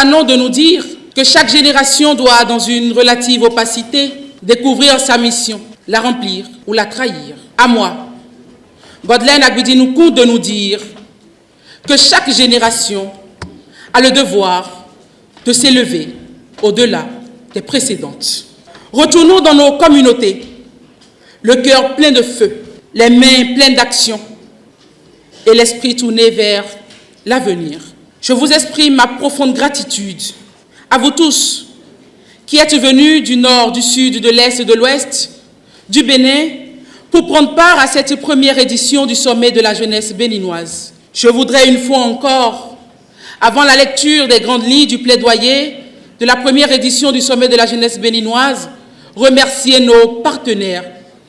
profanons de nous dire que chaque génération doit, dans une relative opacité, découvrir sa mission, la remplir ou la trahir. À moi, Godelaine Agbidi-Noukou, de nous dire que chaque génération a le devoir de s'élever au-delà des précédentes. Retournons dans nos communautés, le cœur plein de feu, les mains pleines d'action et l'esprit tourné vers l'avenir. Je vous exprime ma profonde gratitude à vous tous qui êtes venus du nord, du sud, de l'est, de l'ouest, du Bénin, pour prendre part à cette première édition du sommet de la jeunesse béninoise. Je voudrais une fois encore, avant la lecture des grandes lignes du plaidoyer de la première édition du sommet de la jeunesse béninoise, remercier nos partenaires,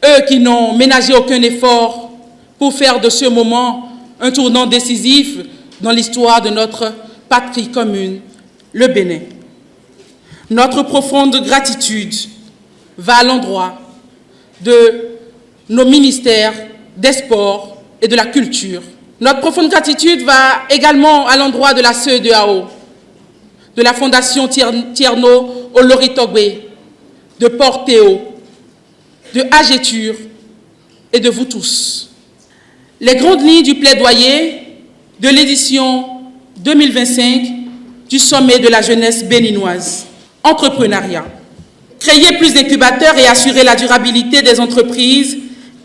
eux qui n'ont ménagé aucun effort pour faire de ce moment un tournant décisif dans l'histoire de notre patrie commune, le Bénin. Notre profonde gratitude va à l'endroit de nos ministères des sports et de la culture. Notre profonde gratitude va également à l'endroit de la CEDEAO, de la Fondation Tierno Oloritogbe, de Porteo, de Agetur et de vous tous. Les grandes lignes du plaidoyer de l'édition 2025 du sommet de la jeunesse béninoise. Entrepreneuriat. Créer plus d'incubateurs et assurer la durabilité des entreprises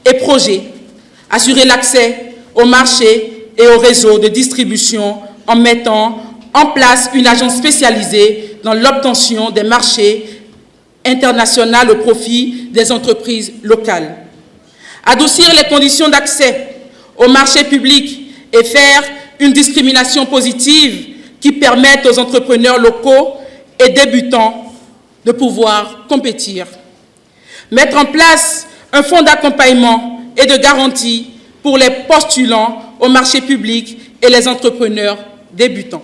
et projets. Assurer l'accès au marché et au réseau de distribution en mettant en place une agence spécialisée dans l'obtention des marchés internationaux au profit des entreprises locales. Adoucir les conditions d'accès au marché public et faire une discrimination positive qui permette aux entrepreneurs locaux et débutants de pouvoir compétir. Mettre en place un fonds d'accompagnement et de garantie pour les postulants au marché public et les entrepreneurs débutants.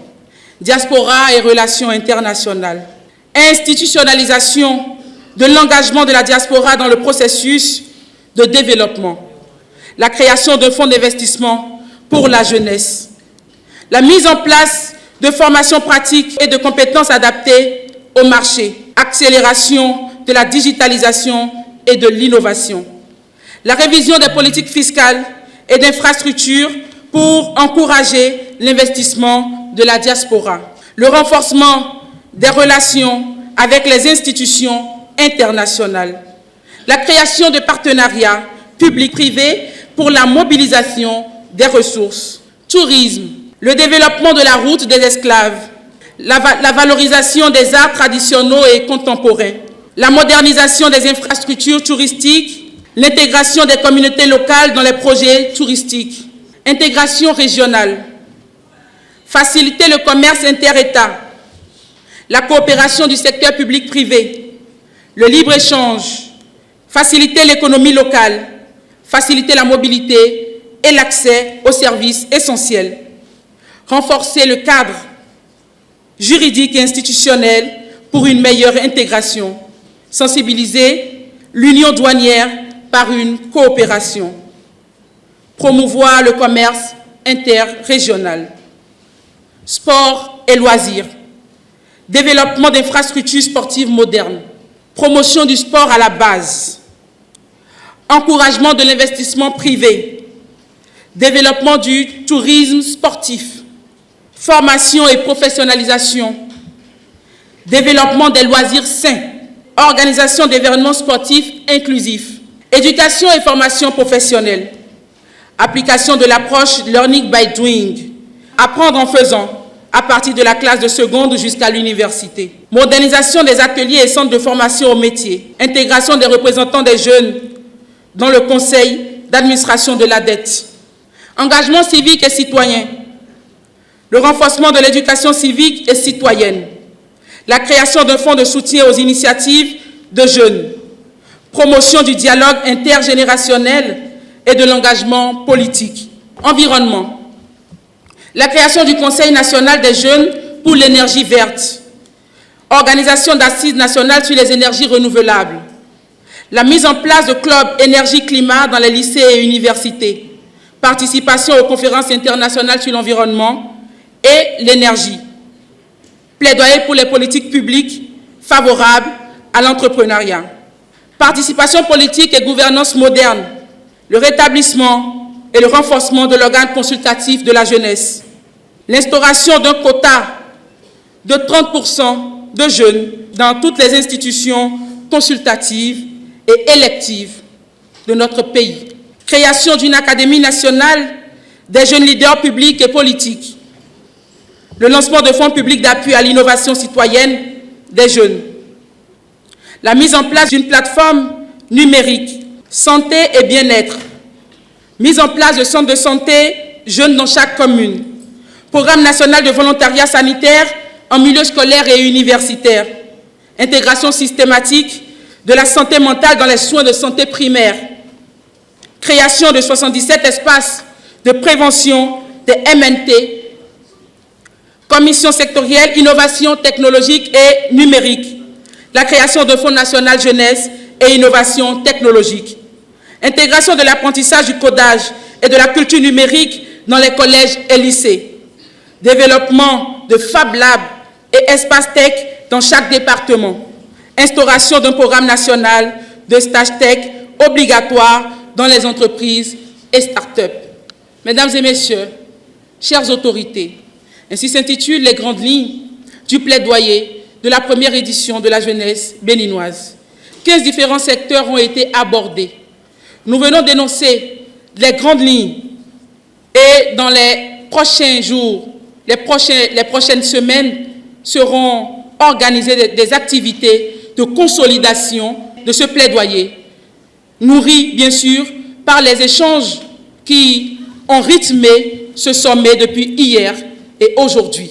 Diaspora et relations internationales. Institutionnalisation de l'engagement de la diaspora dans le processus de développement. La création d'un fonds d'investissement pour la jeunesse. La mise en place de formations pratiques et de compétences adaptées au marché. Accélération de la digitalisation et de l'innovation. La révision des politiques fiscales et d'infrastructures pour encourager l'investissement de la diaspora. Le renforcement des relations avec les institutions internationales. La création de partenariats publics-privés pour la mobilisation des ressources. Tourisme. Le développement de la route des esclaves. La valorisation des arts traditionnels et contemporains. La modernisation des infrastructures touristiques. L'intégration des communautés locales dans les projets touristiques. Intégration régionale. Faciliter le commerce inter-État. La coopération du secteur public-privé. Le libre-échange. Faciliter l'économie locale. Faciliter la mobilité et l'accès aux services essentiels. Renforcer le cadre juridique et institutionnel pour une meilleure intégration. Sensibiliser l'union douanière par une coopération. Promouvoir le commerce interrégional. Sport et loisirs. Développement d'infrastructures sportives modernes. Promotion du sport à la base. Encouragement de l'investissement privé. Développement du tourisme sportif. Formation et professionnalisation. Développement des loisirs sains. Organisation d'événements sportifs inclusifs. Éducation et formation professionnelle. Application de l'approche Learning by Doing. Apprendre en faisant, à partir de la classe de seconde jusqu'à l'université. Modernisation des ateliers et centres de formation au métier. Intégration des représentants des jeunes dans le conseil d'administration de la dette. Engagement civique et citoyen. Le renforcement de l'éducation civique et citoyenne. La création d'un fonds de soutien aux initiatives de jeunes. Promotion du dialogue intergénérationnel et de l'engagement politique. Environnement. La création du Conseil national des jeunes pour l'énergie verte. Organisation d'assises nationales sur les énergies renouvelables. La mise en place de clubs énergie-climat dans les lycées et universités. Participation aux conférences internationales sur l'environnement et l'énergie. plaidoyer pour les politiques publiques favorables à l'entrepreneuriat, participation politique et gouvernance moderne, le rétablissement et le renforcement de l'organe consultatif de la jeunesse, l'instauration d'un quota de 30% de jeunes dans toutes les institutions consultatives et électives de notre pays, création d'une Académie nationale des jeunes leaders publics et politiques, le lancement de fonds publics d'appui à l'innovation citoyenne des jeunes, la mise en place d'une plateforme numérique, santé et bien-être, mise en place de centres de santé jeunes dans chaque commune, programme national de volontariat sanitaire en milieu scolaire et universitaire, intégration systématique de la santé mentale dans les soins de santé primaire, création de 77 espaces de prévention des MNT, commission sectorielle, innovation technologique et numérique, la création de Fonds national jeunesse et innovation technologique, intégration de l'apprentissage du codage et de la culture numérique dans les collèges et lycées, développement de Fab Lab et Espace Tech dans chaque département, instauration d'un programme national de stage tech obligatoire dans les entreprises et start-up. Mesdames et messieurs, chères autorités, ainsi s'intitulent les grandes lignes du plaidoyer de la première édition de la jeunesse béninoise. 15 différents secteurs ont été abordés. Nous venons d'énoncer les grandes lignes et dans les prochains jours, les prochaines semaines seront organisées des activités de consolidation de ce plaidoyer, nourri bien sûr par les échanges qui ont rythmé ce sommet depuis hier et aujourd'hui.